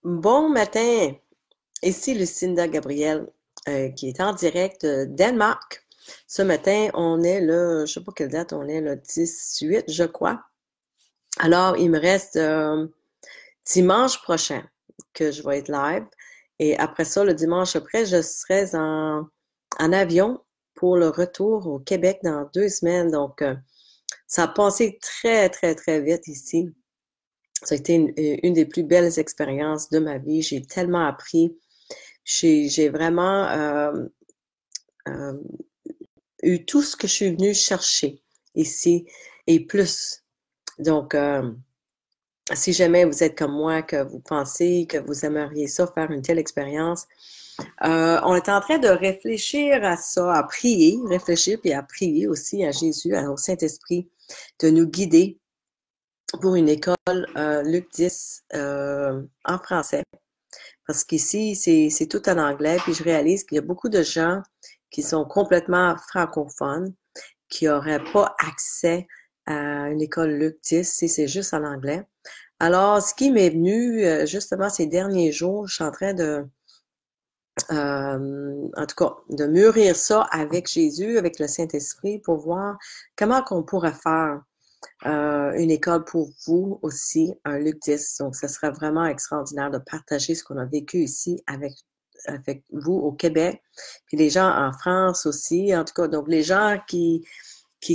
Bon matin, ici Lucinda Gabriel, qui est en direct de Danemark. Ce matin, on est le, je sais pas quelle date on est, le 18, je crois. Alors, il me reste dimanche prochain que je vais être live. Et après ça, le dimanche après, je serai en avion pour le retour au Québec dans 2 semaines. Donc, ça a passé très, très, très vite ici. Ça a été une des plus belles expériences de ma vie. J'ai tellement appris. J'ai vraiment euh, eu tout ce que je suis venue chercher ici et plus. Donc, si jamais vous êtes comme moi, que vous pensez que vous aimeriez ça, faire une telle expérience, on est en train de réfléchir à ça, à prier, réfléchir puis à prier aussi à Jésus, au Saint-Esprit, de nous guider pour une école Luc 10 en français. Parce qu'ici, c'est tout en anglais, puis je réalise qu'il y a beaucoup de gens qui sont complètement francophones, qui n'auraient pas accès à une école Luc 10 si c'est juste en anglais. Alors, ce qui m'est venu justement ces derniers jours, je suis en train en tout cas, de mûrir ça avec Jésus, avec le Saint-Esprit, pour voir comment qu'on pourrait faire une école pour vous aussi, un Luc 10. Donc, ce serait vraiment extraordinaire de partager ce qu'on a vécu ici avec vous au Québec, puis les gens en France aussi, en tout cas. Donc, les gens qui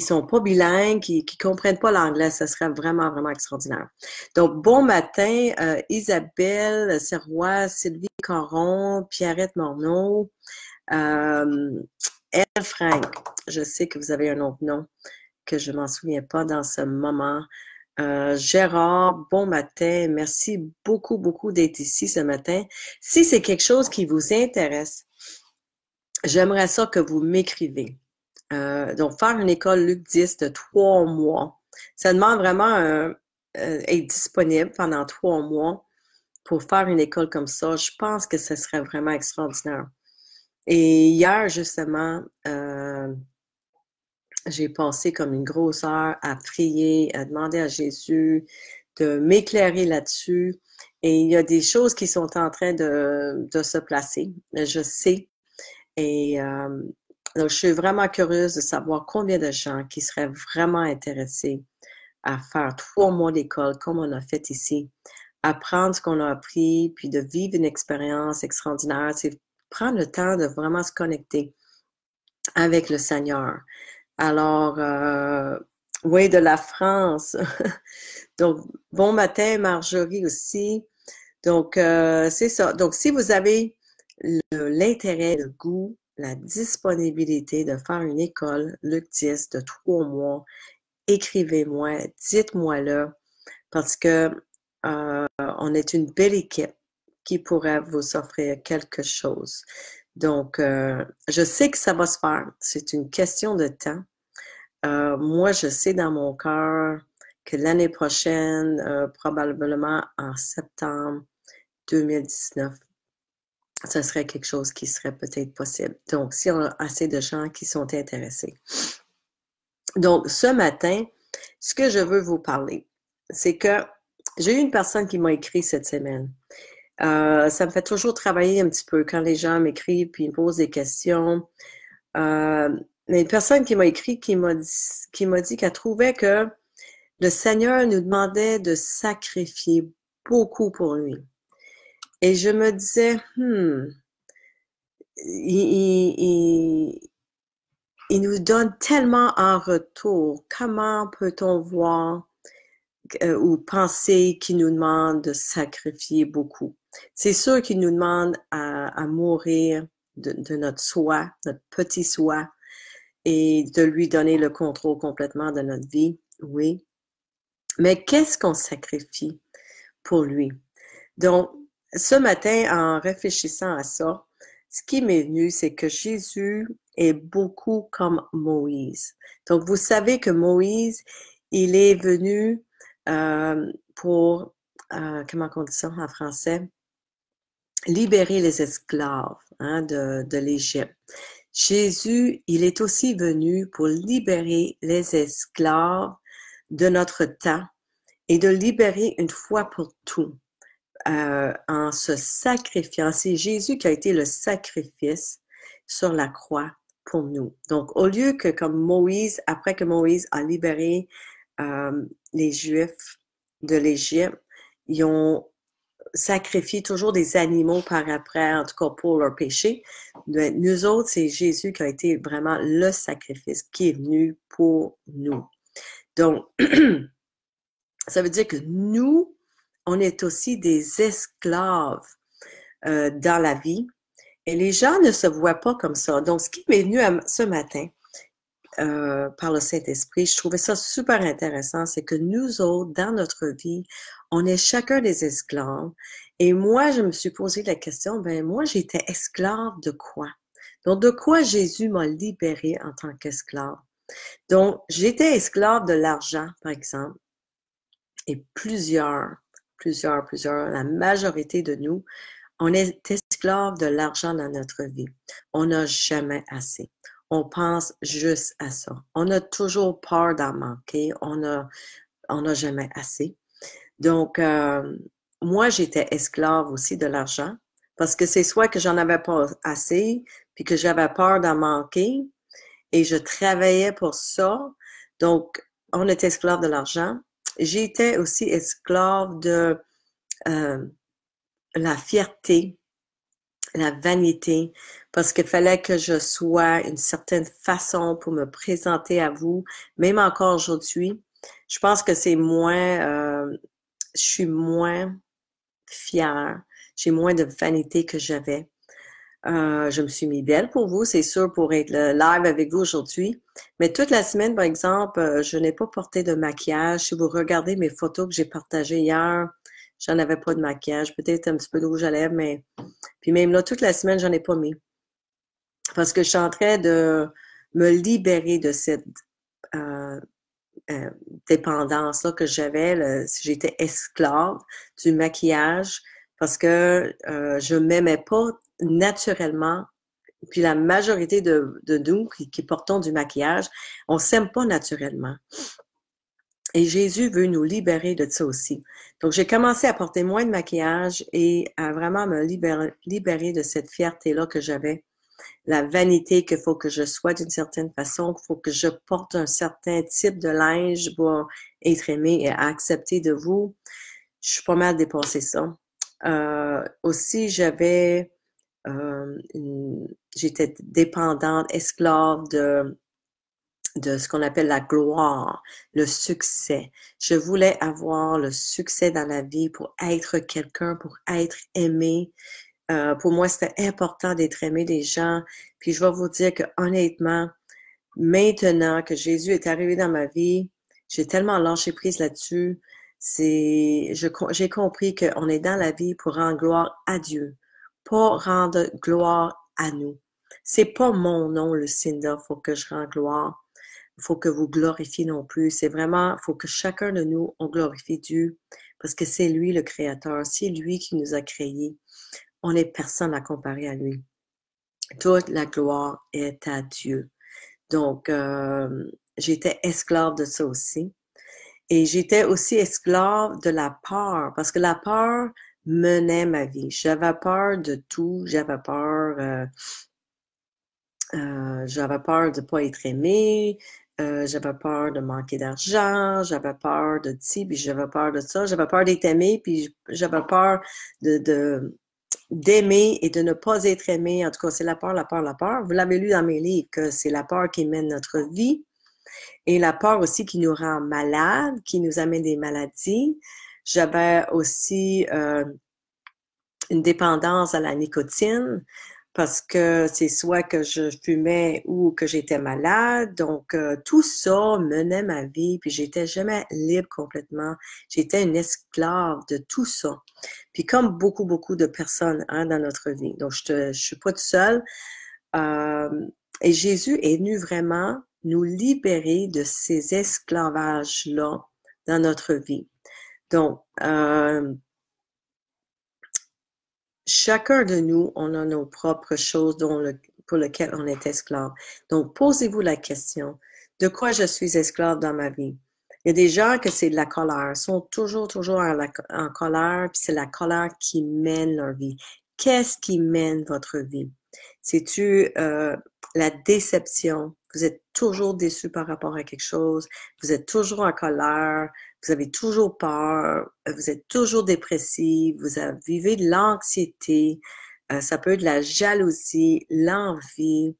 sont pas bilingues, qui comprennent pas l'anglais, ce serait vraiment, vraiment extraordinaire. Donc, bon matin, Isabelle Serrois, Sylvie Caron, Pierrette Morneau, euh, Elle Frank. Je sais que vous avez un autre nom que je m'en souviens pas dans ce moment. Gérard, bon matin. Merci beaucoup, beaucoup d'être ici ce matin. Si c'est quelque chose qui vous intéresse, j'aimerais ça que vous m'écrivez. Donc, faire une école Luc 10 de 3 mois, ça demande vraiment être disponible pendant 3 mois pour faire une école comme ça. Je pense que ce serait vraiment extraordinaire. Et hier, justement, j'ai passé comme une grosse heure à prier, à demander à Jésus de m'éclairer là-dessus. Et il y a des choses qui sont en train de se placer. Je sais. Et donc, je suis vraiment curieuse de savoir combien de gens qui seraient vraiment intéressés à faire 3 mois d'école comme on a fait ici, apprendre ce qu'on a appris, puis de vivre une expérience extraordinaire. C'est prendre le temps de vraiment se connecter avec le Seigneur. Alors, oui, de la France. Donc, bon matin, Marjorie aussi. Donc, c'est ça. Donc, si vous avez l'intérêt, le goût, la disponibilité de faire une école, Luc 10, de 3 mois, écrivez-moi, dites-moi-le, parce que on est une belle équipe qui pourrait vous offrir quelque chose. Donc, je sais que ça va se faire. C'est une question de temps. Moi, je sais dans mon cœur que l'année prochaine, probablement en septembre 2019, ce serait quelque chose qui serait peut-être possible. Donc, si on a assez de gens qui sont intéressés. Donc, ce matin, ce que je veux vous parler, c'est que j'ai eu une personne qui m'a écrit cette semaine. Ça me fait toujours travailler un petit peu quand les gens m'écrivent puis ils me posent des questions. Mais une personne qui m'a écrit, qui m'a dit qu'elle trouvait que le Seigneur nous demandait de sacrifier beaucoup pour lui. Et je me disais, il nous donne tellement en retour. Comment peut-on voir ou penser qu'il nous demande de sacrifier beaucoup? C'est sûr qu'il nous demande à mourir de notre soi, notre petit soi, et de lui donner le contrôle complètement de notre vie, oui. Mais qu'est-ce qu'on sacrifie pour lui? Donc, ce matin, en réfléchissant à ça, ce qui m'est venu, c'est que Jésus est beaucoup comme Moïse. Donc, vous savez que Moïse, il est venu pour, comment on dit ça en français? Libérer les esclaves de l'Égypte. Jésus, il est aussi venu pour libérer les esclaves de notre temps et de libérer une fois pour tout. en se sacrifiant. C'est Jésus qui a été le sacrifice sur la croix pour nous. Donc, au lieu que comme Moïse, après que Moïse a libéré les Juifs de l'Égypte, ils ont sacrifié toujours des animaux par après, en tout cas pour leur péché. Nous autres, c'est Jésus qui a été vraiment le sacrifice qui est venu pour nous. Donc, ça veut dire que nous, on est aussi des esclaves dans la vie. Et les gens ne se voient pas comme ça. Donc, ce qui m'est venu ce matin par le Saint-Esprit, je trouvais ça super intéressant, c'est que nous autres, dans notre vie, on est chacun des esclaves. Et moi, je me suis posé la question, ben moi, j'étais esclave de quoi? Donc, de quoi Jésus m'a libéré en tant qu'esclave? Donc, j'étais esclave de l'argent, par exemple. Et la majorité de nous, on est esclave de l'argent dans notre vie. On n'a jamais assez. On pense juste à ça. On a toujours peur d'en manquer. On n'a jamais assez. Donc, moi, j'étais esclave aussi de l'argent parce que c'est soit que j'en avais pas assez, puis que j'avais peur d'en manquer, et je travaillais pour ça. Donc, on est esclave de l'argent. J'étais aussi esclave de la fierté, la vanité, parce qu'il fallait que je sois une certaine façon pour me présenter à vous, même encore aujourd'hui. Je pense que c'est moins, je suis moins fière, j'ai moins de vanité que j'avais. Je me suis mis belle pour vous, c'est sûr, pour être live avec vous aujourd'hui. Mais toute la semaine, par exemple, je n'ai pas porté de maquillage. Si vous regardez mes photos que j'ai partagées hier, j'en avais pas de maquillage, peut-être un petit peu de rouge à lèvres, mais puis même là, toute la semaine, j'en ai pas mis. Parce que je suis en train de me libérer de cette dépendance-là que j'avais. J'étais esclave du maquillage parce que je m'aimais pas naturellement. Puis la majorité de nous qui portons du maquillage, on s'aime pas naturellement. Et Jésus veut nous libérer de ça aussi. Donc, j'ai commencé à porter moins de maquillage et à vraiment me libérer de cette fierté-là que j'avais. La vanité qu'il faut que je sois d'une certaine façon, qu'il faut que je porte un certain type de linge pour être aimé et accepté de vous. Je suis pas mal dépassée ça. Aussi, j'avais j'étais dépendante, esclave de ce qu'on appelle la gloire, le succès. Je voulais avoir le succès dans la vie pour être quelqu'un, pour être aimé. Pour moi, c'était important d'être aimé des gens. Puis je vais vous dire que honnêtement, maintenant que Jésus est arrivé dans ma vie, j'ai tellement lâché prise là-dessus. J'ai compris qu'on est dans la vie pour rendre gloire à Dieu, pas rendre gloire à nous. C'est pas mon nom, Lucinda, faut que je rende gloire. Il faut que vous glorifiez non plus. C'est vraiment, il faut que chacun de nous, on glorifie Dieu parce que c'est lui le Créateur. C'est lui qui nous a créés. On n'est personne à comparer à lui. Toute la gloire est à Dieu. Donc, j'étais esclave de ça aussi. Et j'étais aussi esclave de la peur, parce que la peur menait ma vie. J'avais peur de tout. J'avais peur de pas être aimée. J'avais peur de manquer d'argent. J'avais peur de ci, puis j'avais peur de ça. J'avais peur d'être aimée, puis j'avais peur d'aimer et de ne pas être aimé. En tout cas, c'est la peur, la peur, la peur. Vous l'avez lu dans mes livres, que c'est la peur qui mène notre vie et la peur aussi qui nous rend malades, qui nous amène des maladies. J'avais aussi une dépendance à la nicotine parce que c'est soit que je fumais ou que j'étais malade. Donc, tout ça menait ma vie, puis j'étais jamais libre complètement. J'étais une esclave de tout ça. Puis comme beaucoup, beaucoup de personnes dans notre vie. Donc, je suis pas toute seule. Et Jésus est venu vraiment nous libérer de ces esclavages-là dans notre vie. Donc, chacun de nous, on a nos propres choses pour lesquelles on est esclave. Donc, posez-vous la question, de quoi je suis esclave dans ma vie? Il y a des gens que c'est de la colère, sont toujours en colère, puis c'est la colère qui mène leur vie. Qu'est-ce qui mène votre vie? C'est-tu la déception? Vous êtes toujours déçu par rapport à quelque chose, vous êtes toujours en colère, vous avez toujours peur, vous êtes toujours dépressif, vivez de l'anxiété, ça peut être de la jalousie, l'envie.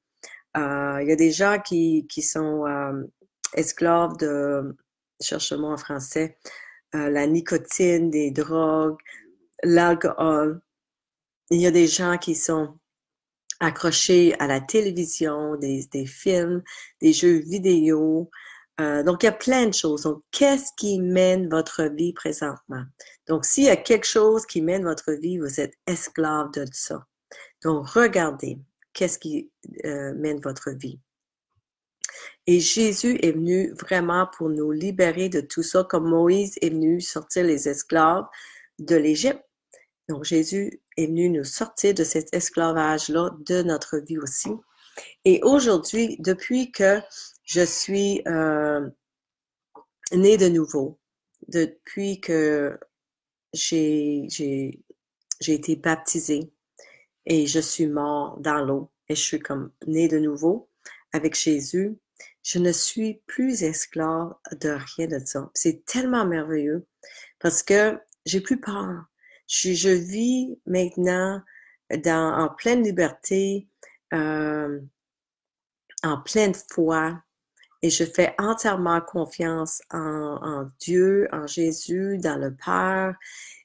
Il y a des gens qui sont esclaves de, cherche le mot en français, la nicotine, des drogues, l'alcool. Il y a des gens qui sont accrochés à la télévision, des films, des jeux vidéo. Donc, il y a plein de choses. Donc, qu'est-ce qui mène votre vie présentement? Donc, s'il y a quelque chose qui mène votre vie, vous êtes esclave de ça. Donc, regardez, qu'est-ce qui mène votre vie? Et Jésus est venu vraiment pour nous libérer de tout ça, comme Moïse est venu sortir les esclaves de l'Égypte. Donc, Jésus est venu nous sortir de cet esclavage-là de notre vie aussi. Et aujourd'hui, depuis que je suis née de nouveau, depuis que j'ai été baptisée et je suis mort dans l'eau et je suis comme née de nouveau avec Jésus, je ne suis plus esclave de rien de ça. C'est tellement merveilleux parce que j'ai plus peur. Je vis maintenant en pleine liberté, en pleine foi, et je fais entièrement confiance en Dieu, en Jésus, dans le Père.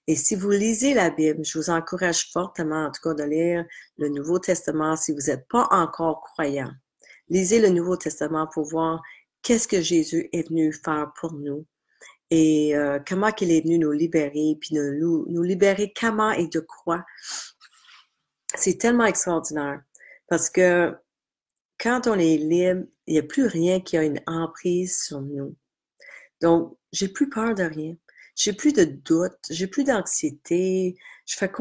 Et si vous lisez la Bible, je vous encourage fortement, en tout cas, de lire le Nouveau Testament si vous n'êtes pas encore croyant. Lisez le Nouveau Testament pour voir qu'est-ce que Jésus est venu faire pour nous et comment il est venu nous libérer, puis nous libérer comment et de quoi. C'est tellement extraordinaire parce que quand on est libre, il n'y a plus rien qui a une emprise sur nous. Donc, j'ai plus peur de rien. J'ai plus de doute, j'ai plus d'anxiété. Je fais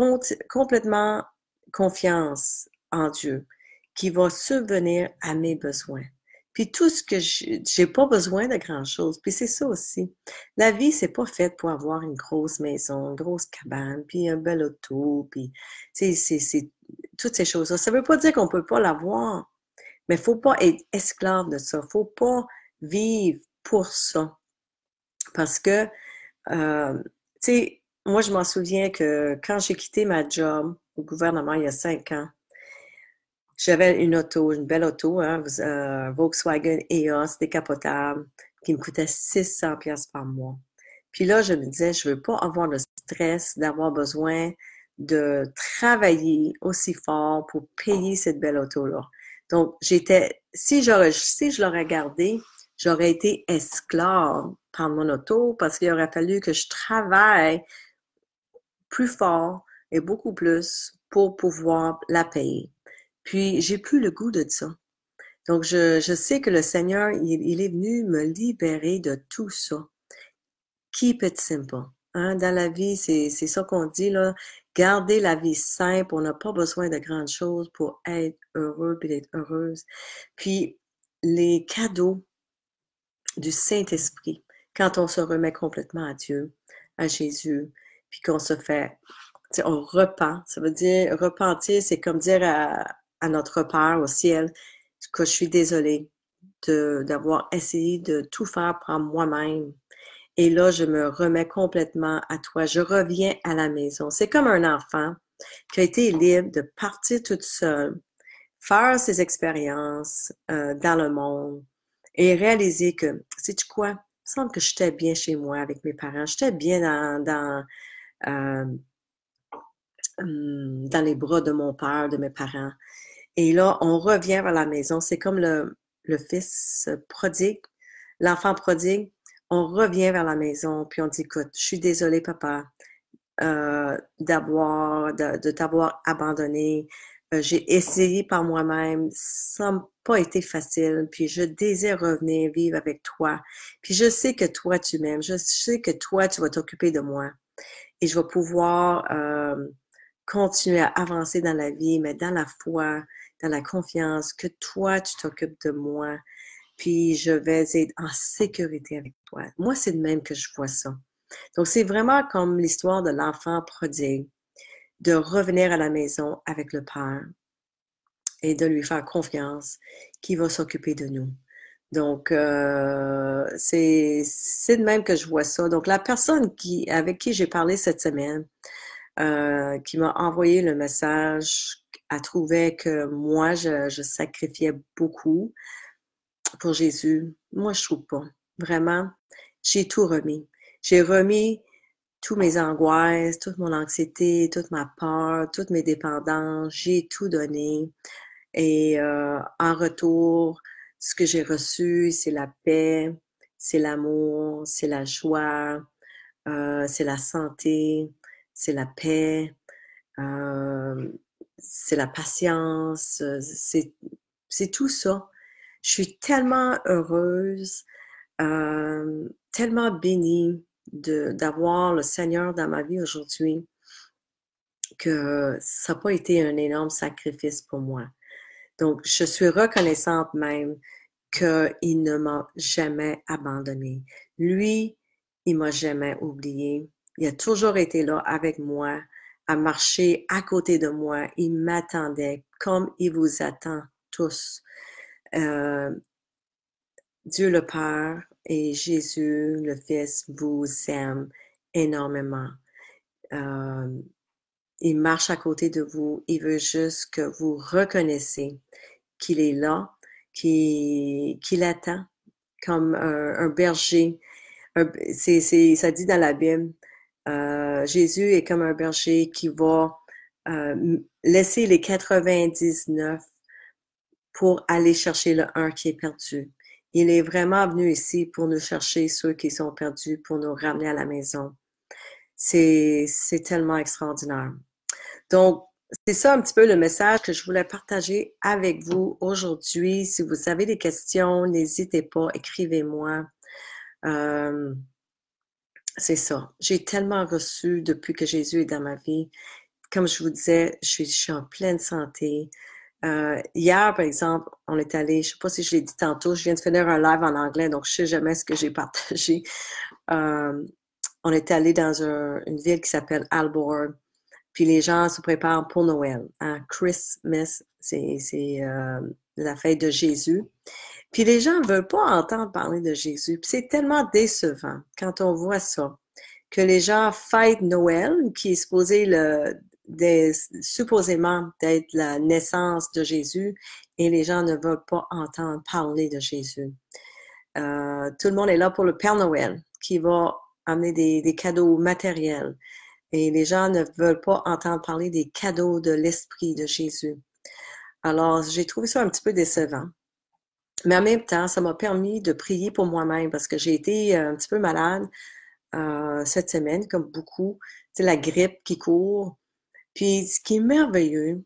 complètement confiance en Dieu qui va subvenir à mes besoins. Puis tout ce que j'ai pas besoin de grand chose. Puis c'est ça aussi. La vie, c'est pas faite pour avoir une grosse maison, une grosse cabane, puis un bel auto, puis c'est toutes ces choses-là. Ça veut pas dire qu'on peut pas l'avoir, mais faut pas être esclave de ça. Faut pas vivre pour ça. Parce que, tu sais, moi, je m'en souviens que quand j'ai quitté ma job au gouvernement il y a 5 ans, j'avais une auto, une belle auto, hein, Volkswagen EOS décapotable, qui me coûtait 600 pièces par mois. Puis là, je me disais, je veux pas avoir le stress d'avoir besoin de travailler aussi fort pour payer cette belle auto-là. Donc, si je l'aurais gardé, j'aurais été esclave par mon auto parce qu'il aurait fallu que je travaille plus fort et beaucoup plus pour pouvoir la payer. Puis, j'ai plus le goût de ça. Donc, je sais que le Seigneur, il est venu me libérer de tout ça. Keep it simple. Hein? Dans la vie, c'est ça qu'on dit, là. Garder la vie simple. On n'a pas besoin de grandes choses pour être heureux et d'être heureuse. Puis, les cadeaux du Saint-Esprit, quand on se remet complètement à Dieu, à Jésus, puis qu'on se fait, on repent. Ça veut dire, repentir, c'est comme dire à notre Père au ciel que je suis désolée d'avoir essayé de tout faire par moi-même. Et là, je me remets complètement à toi. Je reviens à la maison. C'est comme un enfant qui a été libre de partir toute seule, faire ses expériences dans le monde et réaliser que, sais-tu quoi? Il me semble que j'étais bien chez moi avec mes parents. J'étais bien dans les bras de mon père, de mes parents. Et là, on revient vers la maison. C'est comme le fils prodigue, l'enfant prodigue. On revient vers la maison, puis on dit, écoute, je suis désolée, papa, de t'avoir abandonné. J'ai essayé par moi-même, ça n'a pas été facile, puis je désire revenir vivre avec toi. Puis je sais que toi, tu m'aimes, je sais que toi, tu vas t'occuper de moi. Et je vais pouvoir continuer à avancer dans la vie, mais dans la foi, dans la confiance que toi, tu t'occupes de moi. puis je vais être en sécurité avec toi. Moi, c'est de même que je vois ça. Donc, c'est vraiment comme l'histoire de l'enfant prodigue, de revenir à la maison avec le Père et de lui faire confiance qu'il va s'occuper de nous. Donc, c'est de même que je vois ça. Donc, la personne avec qui j'ai parlé cette semaine, qui m'a envoyé le message, elle trouvait que moi, je sacrifiais beaucoup pour Jésus. Moi, je trouve pas. Vraiment, j'ai tout remis. J'ai remis toutes mes angoisses, toute mon anxiété, toute ma peur, toutes mes dépendances. J'ai tout donné. Et en retour, ce que j'ai reçu, c'est la paix, c'est l'amour, c'est la joie, c'est la santé, c'est la paix, euh, c'est la patience, c'est tout ça. Je suis tellement heureuse, tellement bénie d'avoir le Seigneur dans ma vie aujourd'hui que ça n'a pas été un énorme sacrifice pour moi. Donc, je suis reconnaissante même qu'il ne m'a jamais abandonnée. Lui, il m'a jamais oubliée. Il a toujours été là avec moi, à marcher à côté de moi. Il m'attendait comme il vous attend tous. Euh, Dieu le Père et Jésus le Fils vous aiment énormément. Euh, il marche à côté de vous. Il veut juste que vous reconnaissiez qu'il est là, qu'il attend comme un berger. Ça dit dans la Bible, Jésus est comme un berger qui va laisser les 99 pour aller chercher le un qui est perdu. Il est vraiment venu ici pour nous chercher ceux qui sont perdus, pour nous ramener à la maison. C'est tellement extraordinaire. Donc, c'est ça un petit peu le message que je voulais partager avec vous aujourd'hui. Si vous avez des questions, n'hésitez pas, écrivez-moi. C'est ça. J'ai tellement reçu depuis que Jésus est dans ma vie. Comme je vous disais, je suis en pleine santé. Hier, par exemple, on est allé, je sais pas si je l'ai dit tantôt, je viens de finir un live en anglais, donc je sais jamais ce que j'ai partagé. On est allé dans une ville qui s'appelle Alborg, puis les gens se préparent pour Noël. Hein? Christmas, c'est la fête de Jésus. Puis les gens ne veulent pas entendre parler de Jésus. Puis c'est tellement décevant quand on voit ça, que les gens fêtent Noël, qui est supposément d'être la naissance de Jésus, et les gens ne veulent pas entendre parler de Jésus. Tout le monde est là pour le Père Noël, qui va amener des cadeaux matériels. Et les gens ne veulent pas entendre parler des cadeaux de l'Esprit de Jésus. Alors, j'ai trouvé ça un petit peu décevant. Mais en même temps, ça m'a permis de prier pour moi-même parce que j'ai été un petit peu malade cette semaine, comme beaucoup. Tu sais, la grippe qui court. Puis, ce qui est merveilleux,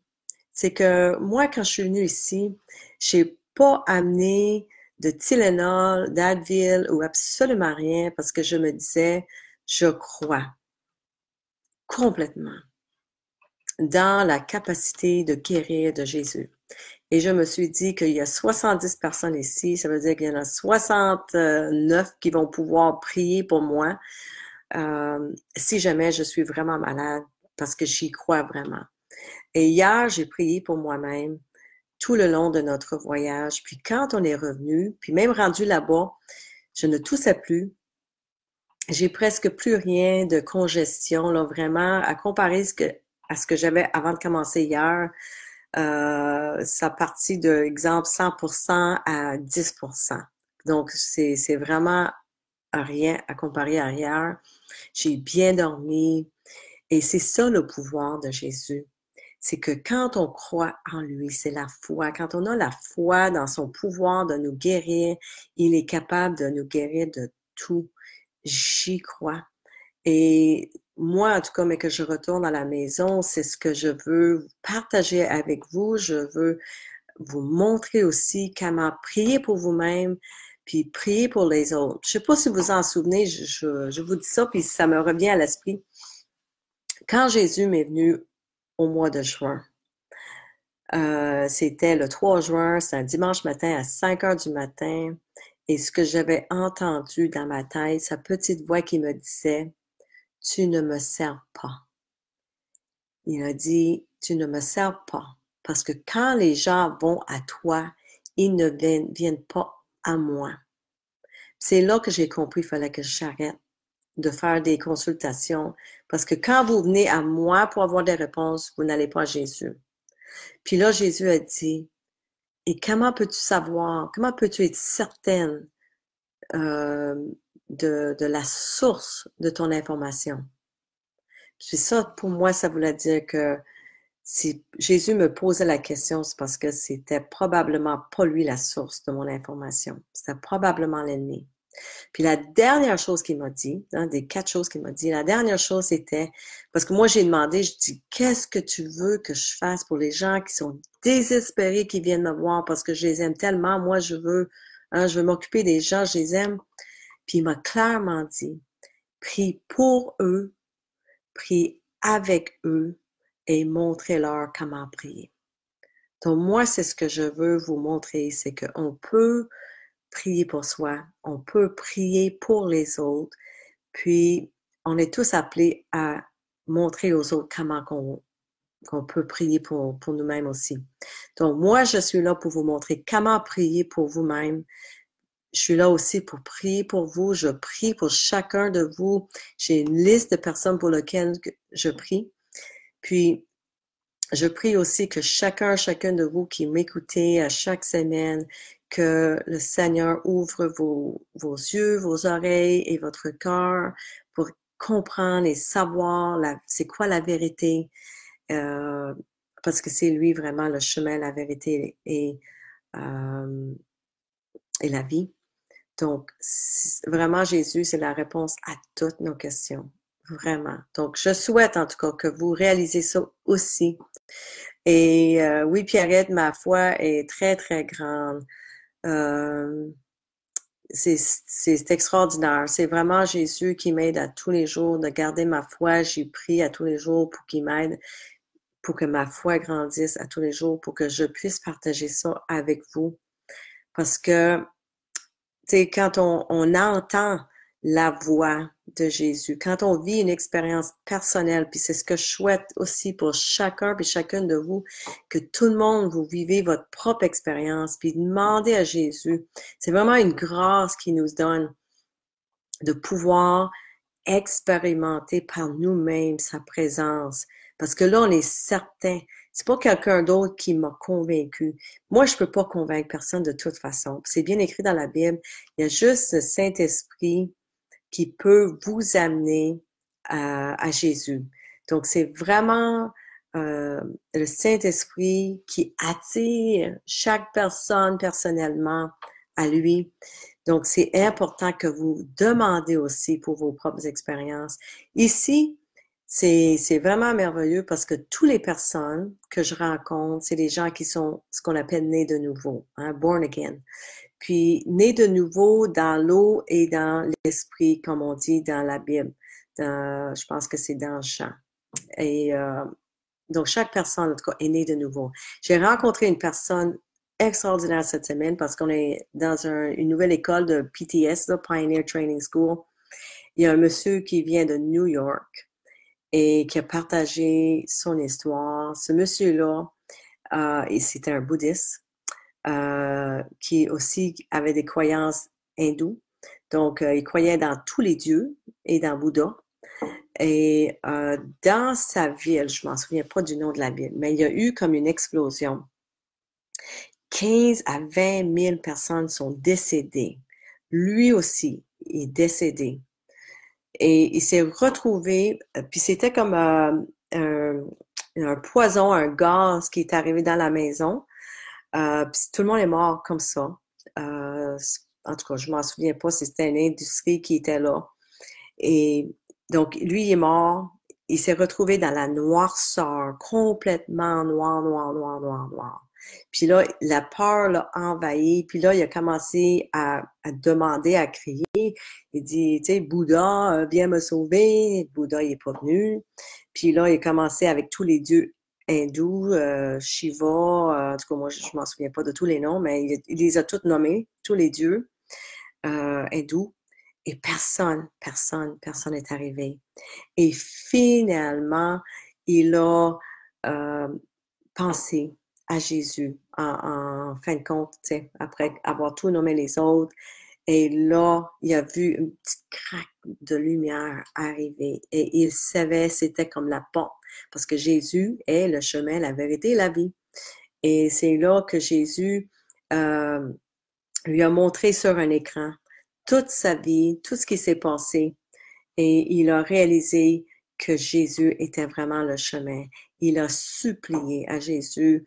c'est que moi, quand je suis venue ici, j'ai pas amené de Tylenol, d'Advil ou absolument rien parce que je me disais, je crois complètement dans la capacité de guérir de Jésus. Et je me suis dit qu'il y a 70 personnes ici, ça veut dire qu'il y en a 69 qui vont pouvoir prier pour moi si jamais je suis vraiment malade, parce que j'y crois vraiment. Et hier, j'ai prié pour moi-même tout le long de notre voyage. Puis quand on est revenu, puis même rendu là-bas, je ne toussais plus. J'ai presque plus rien de congestion, là, vraiment, à comparer à ce que j'avais avant de commencer hier. Ça partit de, exemple, 100% à 10%. Donc, c'est vraiment rien à comparer à hier. J'ai bien dormi. Et c'est ça le pouvoir de Jésus. C'est que quand on croit en lui, c'est la foi. Quand on a la foi dans son pouvoir de nous guérir, il est capable de nous guérir de tout. J'y crois. Et moi, en tout cas, mais que je retourne à la maison, c'est ce que je veux partager avec vous. Je veux vous montrer aussi comment prier pour vous-même, puis prier pour les autres. Je sais pas si vous en souvenez, je vous dis ça, puis ça me revient à l'esprit. Quand Jésus m'est venu au mois de juin, C'était le 3 juin, c'est un dimanche matin à 5 heures du matin. Et ce que j'avais entendu dans ma tête, sa petite voix qui me disait, « Tu ne me sers pas. » Il a dit, « Tu ne me sers pas. » Parce que quand les gens vont à toi, ils ne viennent pas à moi. C'est là que j'ai compris qu'il fallait que j'arrête de faire des consultations. Parce que quand vous venez à moi pour avoir des réponses, vous n'allez pas à Jésus. Puis là, Jésus a dit, et comment peux-tu savoir, comment peux-tu être certaine de la source de ton information? Puis ça, pour moi, ça voulait dire que si Jésus me posait la question, c'est parce que c'était probablement pas lui la source de mon information. C'était probablement l'ennemi. Puis la dernière chose qu'il m'a dit, des 4 choses qu'il m'a dit, la dernière chose c'était, parce que moi j'ai demandé, je dis, qu'est-ce que tu veux que je fasse pour les gens qui sont désespérés, qui viennent me voir parce que je les aime tellement, moi je veux m'occuper des gens, je les aime. Puis il m'a clairement dit, prie pour eux, prie avec eux et montrez-leur comment prier. Donc moi, c'est ce que je veux vous montrer, c'est qu'on peut prier pour soi, on peut prier pour les autres, puis on est tous appelés à montrer aux autres comment qu'on peut prier pour nous-mêmes aussi. Donc moi, je suis là pour vous montrer comment prier pour vous-même. Je suis là aussi pour prier pour vous. Je prie pour chacun de vous. J'ai une liste de personnes pour lesquelles je prie. Puis, je prie aussi que chacun de vous qui m'écoutez à chaque semaine, que le Seigneur ouvre vos yeux, vos oreilles et votre cœur pour comprendre et savoir c'est quoi la vérité, parce que c'est lui vraiment le chemin, la vérité et la vie. Donc, vraiment, Jésus, c'est la réponse à toutes nos questions. Vraiment. Donc, je souhaite en tout cas que vous réalisez ça aussi. Et oui, Pierrette, ma foi est très, très grande. C'est extraordinaire. C'est vraiment Jésus qui m'aide à tous les jours de garder ma foi. J'y prie à tous les jours pour qu'il m'aide, pour que ma foi grandisse à tous les jours, pour que je puisse partager ça avec vous. Parce que, tu sais, quand on entend la voix de Jésus, quand on vit une expérience personnelle, puis c'est ce que je souhaite aussi pour chacun puis chacune de vous, que tout le monde, vous vivez votre propre expérience, puis demandez à Jésus. C'est vraiment une grâce qu'il nous donne de pouvoir expérimenter par nous-mêmes sa présence. Parce que là, on est certain. C'est pas quelqu'un d'autre qui m'a convaincu. Moi, je peux pas convaincre personne de toute façon. C'est bien écrit dans la Bible. Il y a juste le Saint-Esprit qui peut vous amener à Jésus. Donc, c'est vraiment le Saint-Esprit qui attire chaque personne personnellement à lui. Donc, c'est important que vous demandez aussi pour vos propres expériences. Ici, c'est vraiment merveilleux parce que toutes les personnes que je rencontre, c'est des gens qui sont ce qu'on appelle nés de nouveau, hein, born again. Puis, nés de nouveau dans l'eau et dans l'esprit, comme on dit dans la Bible. Je pense que c'est dans Jean. Et donc, chaque personne, en tout cas, est née de nouveau. J'ai rencontré une personne extraordinaire cette semaine parce qu'on est dans une nouvelle école de PTS, là, Pioneer Training School. Il y a un monsieur qui vient de New York et qui a partagé son histoire. Ce monsieur-là, et c'était un bouddhiste, qui aussi avait des croyances hindoues. Donc, il croyait dans tous les dieux et dans Bouddha. Et dans sa ville, je m'en souviens pas du nom de la ville, mais il y a eu comme une explosion. 15 à 20 000 personnes sont décédées. Lui aussi est décédé. Et il s'est retrouvé, puis c'était comme un poison, un gaz qui est arrivé dans la maison. Puis tout le monde est mort comme ça. En tout cas, je m'en souviens pas si c'était une industrie qui était là. Et donc, lui, il est mort. Il s'est retrouvé dans la noirceur, complètement noir, noir, noir, noir, noir. Puis là, la peur l'a envahi. Puis là, il a commencé à demander, à crier. Il dit, tu sais, Bouddha, viens me sauver. Bouddha, il est pas venu. Puis là, il a commencé avec tous les dieux hindous, Shiva, en tout cas, moi, je m'en souviens pas de tous les noms, mais il les a tous nommés, tous les dieux hindous, et personne n'est arrivé. Et finalement, il a pensé à Jésus en fin de compte, tu sais, après avoir tout nommé les autres. Et là, il a vu une petite craque de lumière arriver et il savait c'était comme la porte parce que Jésus est le chemin, la vérité et la vie. Et c'est là que Jésus lui a montré sur un écran toute sa vie, tout ce qui s'est passé. Et il a réalisé que Jésus était vraiment le chemin. Il a supplié à Jésus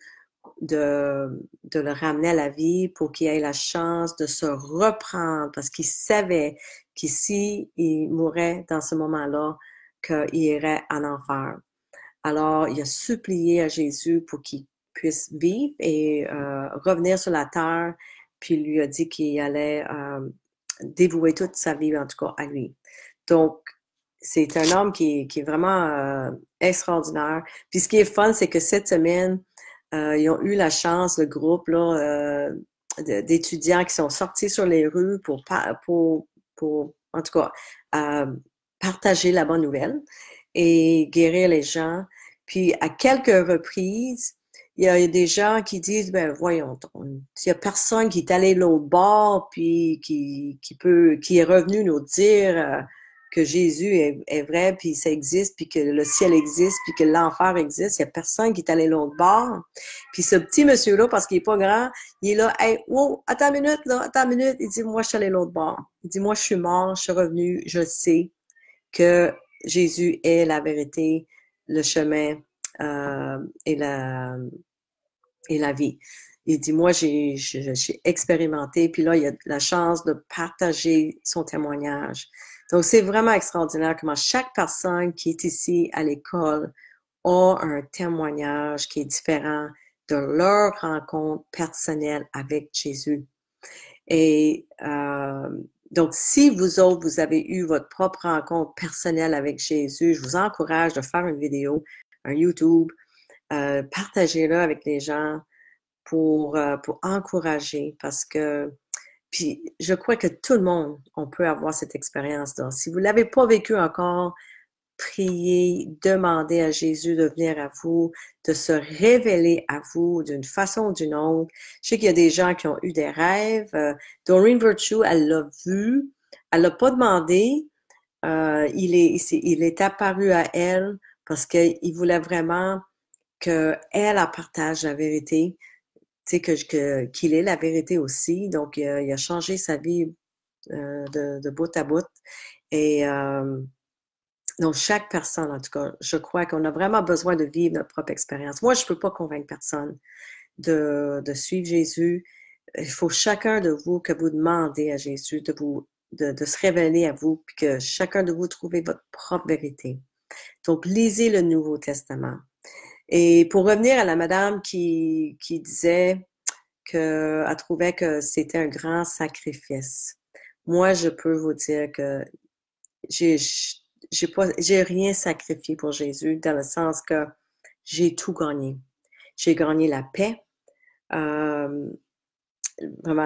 de le ramener à la vie pour qu'il ait la chance de se reprendre parce qu'il savait que s'il mourait dans ce moment-là, qu'il irait en enfer. Alors, il a supplié à Jésus pour qu'il puisse vivre et revenir sur la terre, puis il lui a dit qu'il allait dévouer toute sa vie, en tout cas, à lui. Donc, c'est un homme qui est vraiment extraordinaire. Puis ce qui est fun, c'est que cette semaine, ils ont eu la chance, le groupe là, d'étudiants qui sont sortis sur les rues pour en tout cas, partager la bonne nouvelle et guérir les gens. Puis à quelques reprises, il y a des gens qui disent, ben voyons, il y a personne qui est allé l'autre bord, puis qui est revenu nous dire que Jésus est vrai, puis ça existe, puis que le ciel existe, puis que l'enfer existe. Il y a personne qui est allé l'autre bord. Puis ce petit monsieur-là, parce qu'il est pas grand, il est là, hey, wow, attends une minute, là, attends une minute. Il dit, moi, je suis allé l'autre bord. Il dit, moi, je suis mort, je suis revenu, je sais que Jésus est la vérité, le chemin et la vie. Il dit, moi, j'ai expérimenté, puis là, il a la chance de partager son témoignage. Donc, c'est vraiment extraordinaire comment chaque personne qui est ici à l'école a un témoignage qui est différent de leur rencontre personnelle avec Jésus. Et donc, si vous autres, vous avez eu votre propre rencontre personnelle avec Jésus, je vous encourage de faire une vidéo, un YouTube, partagez-le avec les gens pour encourager parce que puis je crois que tout le monde, on peut avoir cette expérience-là. Si vous ne l'avez pas vécu encore, priez, demandez à Jésus de venir à vous, de se révéler à vous d'une façon ou d'une autre. Je sais qu'il y a des gens qui ont eu des rêves. Doreen Virtue, elle l'a vu. Elle l'a pas demandé. Il est apparu à elle parce qu'il voulait vraiment qu'elle partage la vérité, tu sais, qu'il est la vérité aussi. Donc, il a changé sa vie de bout à bout. Et donc, chaque personne, en tout cas, je crois qu'on a vraiment besoin de vivre notre propre expérience. Moi, je ne peux pas convaincre personne de suivre Jésus. Il faut chacun de vous que vous demandez à Jésus de se révéler à vous, puis que chacun de vous trouve votre propre vérité. Donc, lisez le Nouveau Testament. Et pour revenir à la madame qui disait qu'elle trouvait que c'était un grand sacrifice. Moi, je peux vous dire que j'ai rien sacrifié pour Jésus dans le sens que j'ai tout gagné. J'ai gagné la paix, vraiment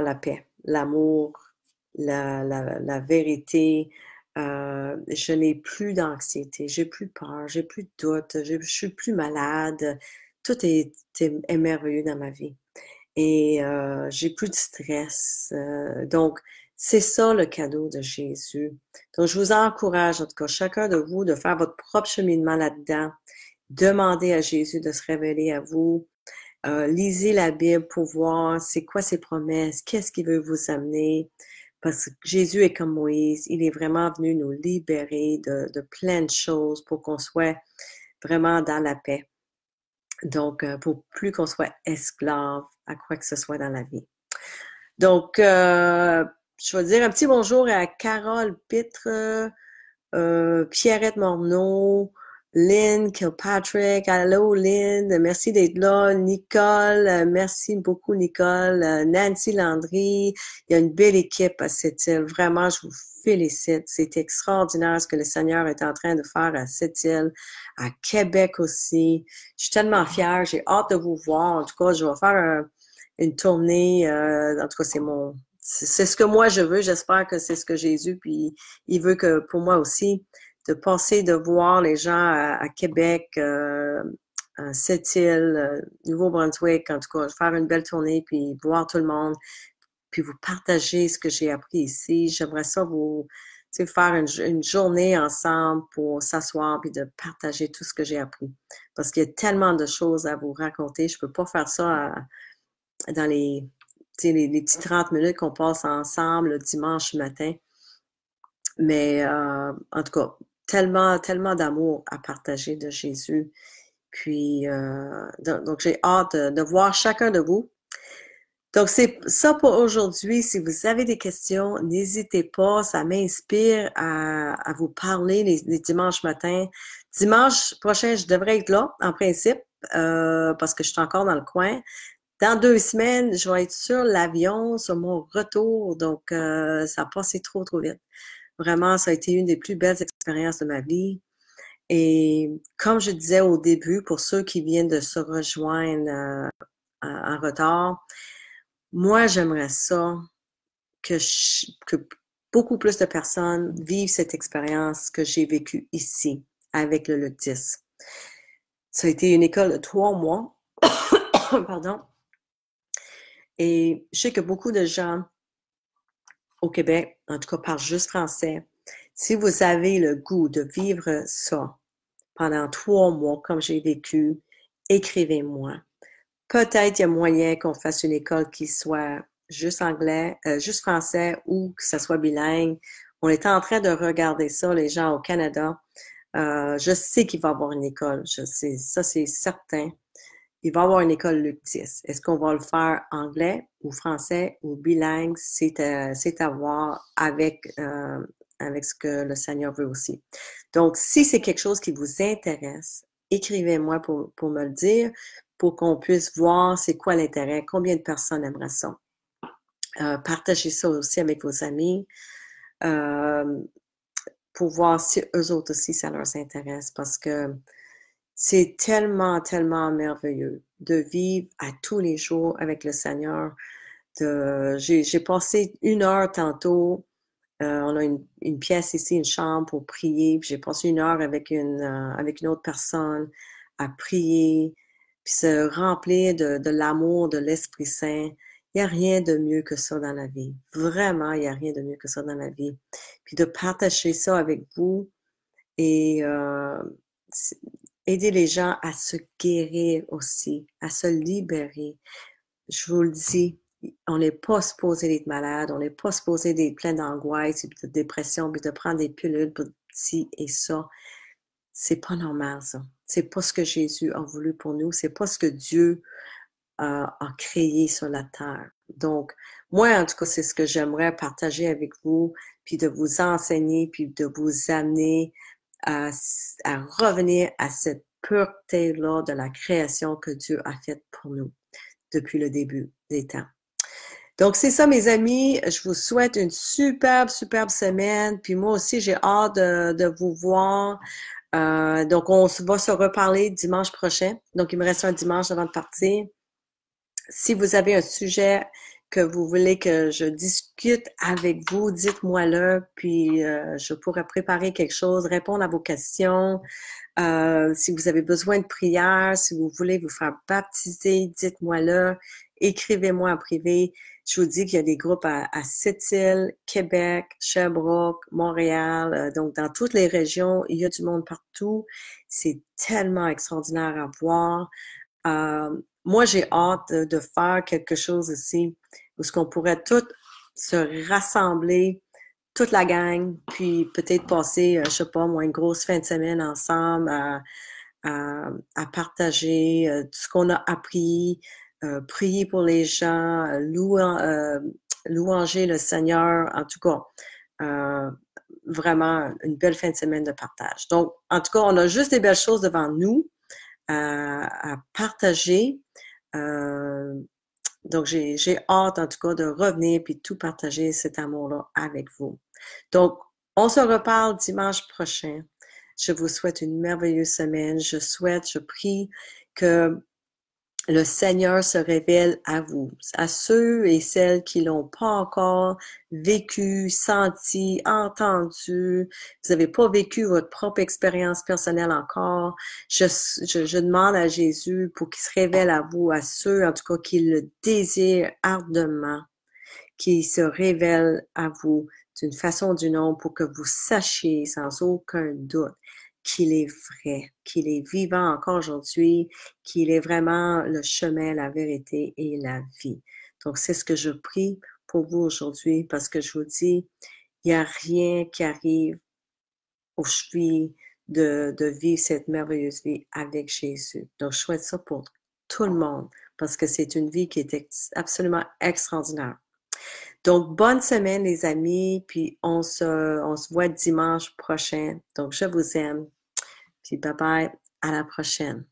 la paix, l'amour, la vérité. Je n'ai plus d'anxiété, j'ai plus peur, j'ai plus de doute, je suis plus malade. Tout est merveilleux dans ma vie. Et j'ai plus de stress. Donc, c'est ça le cadeau de Jésus. Donc, je vous encourage, en tout cas, chacun de vous, de faire votre propre cheminement là-dedans. Demandez à Jésus de se révéler à vous. Lisez la Bible pour voir c'est quoi ses promesses, qu'est-ce qu'il veut vous amener. Parce que Jésus est comme Moïse, il est vraiment venu nous libérer de plein de choses pour qu'on soit vraiment dans la paix. Donc, pour plus qu'on soit esclave à quoi que ce soit dans la vie. Donc, je vais dire un petit bonjour à Carole Pitre, Pierrette Morneau, Lynn Kilpatrick, allô Lynn, merci d'être là. Nicole, merci beaucoup Nicole. Nancy Landry, il y a une belle équipe à Sept-Îles. Vraiment, je vous félicite. C'est extraordinaire ce que le Seigneur est en train de faire à Sept-Îles, à Québec aussi. Je suis tellement fière, j'ai hâte de vous voir. En tout cas, je vais faire une tournée. En tout cas, c'est ce que moi je veux. J'espère que c'est ce que Jésus, puis il veut que pour moi aussi, de passer, de voir les gens à Québec, à Sept-Îles, Nouveau-Brunswick, en tout cas, faire une belle tournée, puis voir tout le monde, puis vous partager ce que j'ai appris ici. J'aimerais ça vous, tu sais, faire une journée ensemble pour s'asseoir puis de partager tout ce que j'ai appris. Parce qu'il y a tellement de choses à vous raconter. Je peux pas faire ça dans les, tu sais, les petits 30 minutes qu'on passe ensemble le dimanche matin. Mais en tout cas, tellement d'amour à partager de Jésus. Puis, donc j'ai hâte de voir chacun de vous. Donc, c'est ça pour aujourd'hui. Si vous avez des questions, n'hésitez pas. Ça m'inspire à vous parler les dimanches matins. Dimanche prochain, je devrais être là, en principe, parce que je suis encore dans le coin. Dans 2 semaines, je vais être sur l'avion, sur mon retour. Donc, ça a passé trop vite. Vraiment, ça a été une des plus belles expériences de ma vie. Et comme je disais au début, pour ceux qui viennent de se rejoindre en retard, moi, j'aimerais ça que beaucoup plus de personnes vivent cette expérience que j'ai vécue ici avec le LUC10. Ça a été une école de 3 mois, pardon. Et je sais que beaucoup de gens au Québec, en tout cas, parlent juste français. Si vous avez le goût de vivre ça pendant 3 mois, comme j'ai vécu, écrivez-moi. Peut-être il y a moyen qu'on fasse une école qui soit juste anglais, juste français ou que ça soit bilingue. On est en train de regarder ça, les gens au Canada. Je sais qu'il va y avoir une école. Je sais, ça c'est certain. Il va y avoir une école LUC10. Est-ce qu'on va le faire anglais ou français ou bilingue? C'est à voir avec ce que le Seigneur veut aussi. Donc, si c'est quelque chose qui vous intéresse, écrivez-moi pour me le dire, pour qu'on puisse voir c'est quoi l'intérêt, combien de personnes aimeraient ça. Partagez ça aussi avec vos amis pour voir si eux autres aussi ça leur intéresse parce que c'est tellement merveilleux de vivre à tous les jours avec le Seigneur. J'ai passé 1 heure tantôt. On a une pièce ici, une chambre pour prier. J'ai passé 1 heure avec une autre personne à prier, puis se remplir de l'amour de l'Esprit Saint. Il n'y a rien de mieux que ça dans la vie. Vraiment, il n'y a rien de mieux que ça dans la vie. Puis de partager ça avec vous et aider les gens à se guérir aussi, à se libérer. Je vous le dis, on n'est pas supposé être malade, on n'est pas supposé être plein d'angoisse et de dépression, puis de prendre des pilules pour ci et ça. C'est pas normal, ça. C'est pas ce que Jésus a voulu pour nous. C'est pas ce que Dieu a créé sur la terre. Donc, moi, en tout cas, c'est ce que j'aimerais partager avec vous, puis de vous enseigner, puis de vous amener à revenir à cette pureté-là de la création que Dieu a faite pour nous depuis le début des temps. Donc, c'est ça, mes amis. Je vous souhaite une superbe semaine. Puis moi aussi, j'ai hâte de vous voir. Donc, on va se reparler dimanche prochain. Donc, il me reste un dimanche avant de partir. Si vous avez un sujet que vous voulez que je discute avec vous, dites-moi-le, puis je pourrais préparer quelque chose, répondre à vos questions. Si vous avez besoin de prière, si vous voulez vous faire baptiser, dites-moi-le. Écrivez-moi en privé. Je vous dis qu'il y a des groupes à Sept-Îles, Québec, Sherbrooke, Montréal. Donc, dans toutes les régions, il y a du monde partout. C'est tellement extraordinaire à voir. Moi, j'ai hâte de faire quelque chose ici où ce qu'on pourrait tous se rassembler, toute la gang, puis peut-être passer, je sais pas moi, une grosse fin de semaine ensemble à partager tout ce qu'on a appris, prier pour les gens, louanger le Seigneur, en tout cas. vraiment une belle fin de semaine de partage. Donc, en tout cas, on a juste des belles choses devant nous à partager. Donc, j'ai hâte, en tout cas, de revenir puis tout partager cet amour-là avec vous. Donc, on se reparle dimanche prochain. Je vous souhaite une merveilleuse semaine. Je prie que le Seigneur se révèle à vous, à ceux et celles qui l'ont pas encore vécu, senti, entendu. Vous n'avez pas vécu votre propre expérience personnelle encore. Je demande à Jésus pour qu'il se révèle à vous, à ceux, en tout cas, qui le désirent ardemment, qu'il se révèle à vous d'une façon ou d'une autre pour que vous sachiez sans aucun doute qu'il est vrai, qu'il est vivant encore aujourd'hui, qu'il est vraiment le chemin, la vérité et la vie. Donc, c'est ce que je prie pour vous aujourd'hui parce que je vous dis, il n'y a rien qui arrive aux chevilles de vivre cette merveilleuse vie avec Jésus. Donc, je souhaite ça pour tout le monde parce que c'est une vie qui est absolument extraordinaire. Donc, bonne semaine, les amis, puis on se voit dimanche prochain. Donc, je vous aime, puis bye bye, à la prochaine.